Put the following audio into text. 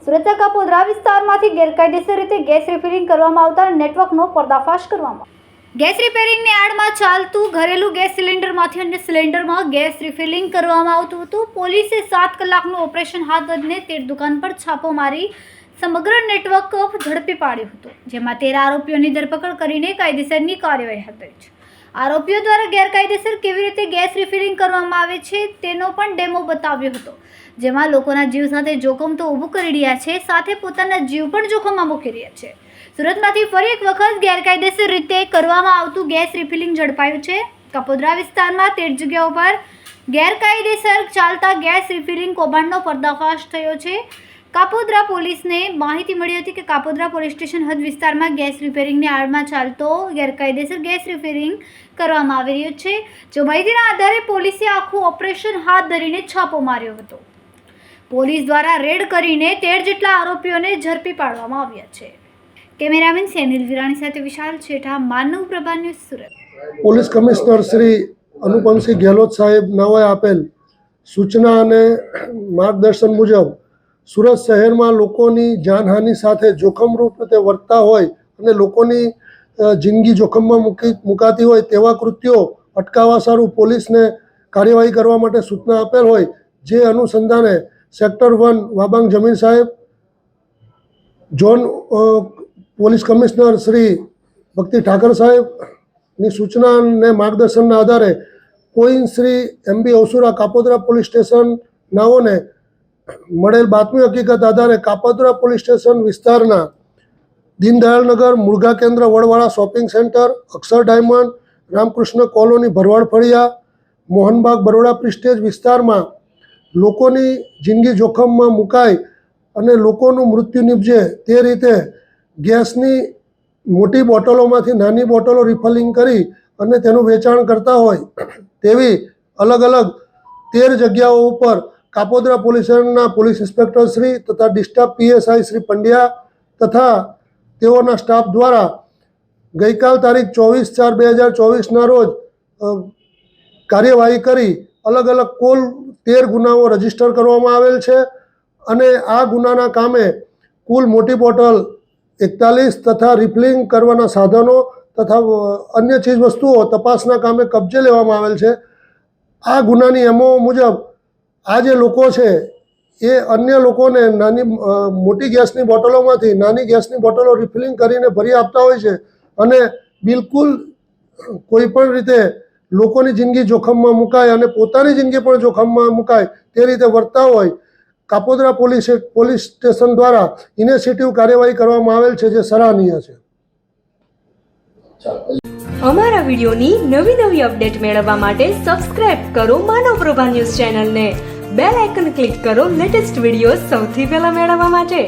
સુરતના કાપોદ્રા વિસ્તારમાંથી ગેરકાયદેસર રીતે ગેસ રિફિલિંગ કરવામાં આવતા નેટવર્કનો પર્દાફાશ કરવામાં ગેસ રિપેરિંગની આડમાં ચાલતું ઘરેલું ગેસ સિલિન્ડરમાંથી અન્ય સિલિન્ડરમાં ગેસ રિફિલિંગ કરવામાં આવતું હતું। પોલીસે 7 કલાકનું ઓપરેશન હાથ ધરીને તે દુકાન પર છાપો મારી સમગ્ર નેટવર્ક ઝડપી પાડ્યું હતું, જેમાં 13 આરોપીઓની ધરપકડ કરીને કાયદેસરની કાર્યવાહી હાથ ધરી છે। આરોપીઓ દ્વારા ગેરકાયદેસર કેવી રીતે ગેસ રિફિલિંગ કરવામાં આવે છે તેનો પણ ડેમો બતાવ્યો હતો, જેમાં લોકોના જીવ સાથે જોખમ તો ઊભું કરી રહ્યા છે, સાથે પોતાના જીવ પણ જોખમમાં મૂકી રહ્યા છે। સુરતમાંથી ફરી એક વખત ગેરકાયદેસર રીતે કરવામાં આવતું ગેસ રિફિલિંગ ઝડપાયું છે। કાપોદ્રા વિસ્તારમાં 13 જગ્યાઓ પર ગેરકાયદેસર ચાલતા ગેસ રિફિલિંગ કૌભાંડનો પર્દાફાશ થયો છે। કાપોદ્રા પોલીસને માહિતી મળી હતી કે કાપોદ્રા પોલીસ સ્ટેશન હદ વિસ્તારમાં ગેસ રિપેરિંગની આડમાં ચાલતો ગેરકાયદેસર ગેસ રિપેરિંગ કરવામાં આવી રહ્યો છે। જો માહિતીના આધારે પોલીસે આખું ઓપરેશન હાથ ધરીને છાપો માર્યો હતો। પોલીસ દ્વારા રેડ કરીને 13 જેટલા આરોપીઓને ઝડપી પાડવામાં આવ્યા છે। કેમેરામેન સેનિલ વિરાણી સાથે Vishal Chhetha, Manav Prabha news, Surat. Police commissioner Shri Anupamsinh Gehlot સાહેબ નાઓએ આપેલ સૂચના અને માર્ગદર્શન મુજબ સુરત શહેરમાં લોકોની જાનહાનિ સાથે જોખમરૂપ રીતે વર્તતા હોય અને લોકોની જિંદગી જોખમમાં મુકાતી હોય તેવા કૃત્યો અટકાવવા સારું પોલીસને કાર્યવાહી કરવા માટે સૂચના આપેલ હોય, જે અનુસંધાને સેક્ટર 1 વાબાંગ જમીન સાહેબ, ઝોન પોલીસ કમિશનર શ્રી ભક્તિ ઠાકર સાહેબની સૂચના અને માર્ગદર્શનના આધારે point Shri MB ઓસુરા Kapodra police station નાઓને મળેલ બાતમી હકીકત આધારે કાપોદ્રા પોલીસ સ્ટેશન વિસ્તારના દીનદયાળનગર, મુળગા કેન્દ્ર, વડવાળા શોપિંગ સેન્ટર, અક્ષર ડાયમંડ, રામકૃષ્ણ કોલોની, ભરવાડ ફળિયા, મોહનબાગ, બરોડા પ્રિસ્ટેજ વિસ્તારમાં લોકોની જિંદગી જોખમમાં મુકાય અને લોકોનું મૃત્યુ નિપજે તે રીતે ગેસની મોટી બોટલોમાંથી નાની બોટલો રિફિલિંગ કરી અને તેનું વેચાણ કરતા હોય તેવી અલગ અલગ 13 જગ્યાઓ ઉપર કાપોદ્રા પોલીસના પોલીસ ઇન્સ્પેક્ટર શ્રી તથા ડિસ્ટાફ PSI શ્રી પંડ્યા તથા તેઓના સ્ટાફ દ્વારા ગઈકાલ તારીખ 24/4/2024ના રોજ કાર્યવાહી કરી અલગ અલગ કુલ 13 ગુનાઓ રજીસ્ટર કરવામાં આવેલ છે અને આ ગુનાના કામે કુલ મોટી બોટલ 41 તથા રિફિલિંગ કરવાના સાધનો તથા અન્ય ચીજ વસ્તુઓ તપાસના કામે કબજે લેવામાં આવેલ છે। આ ગુનાની એમઓ મુજબ આ જે લોકો છે એ અન્ય લોકોને મોટી ગેસની બોટલોમાંથી નાની ગેસની બોટલો રિફિલિંગ કરીને ભરી આપતા હોય છે અને બિલકુલ કોઈ પણ રીતે લોકોની જિંદગી જોખમમાં મુકાય અને પોતાની જિંદગી પણ જોખમમાં મુકાય તે રીતે વર્તતા હોય કાપોદ્રા પોલીસ સ્ટેશન દ્વારા ઇનિશિયેટિવ કાર્યવાહી કરવામાં આવેલ છે, જે સરાહનીય છે। અમારા વિડિયોની નવી અપડેટ મેળવવા માટે સબસ્ક્રાઇબ કરો માનવ પ્રભા ન્યૂઝ ચેનલને, બેલ આઇકન ક્લિક કરો લેટેસ્ટ વિડિયો સૌથી પહેલા મેળવવા માટે।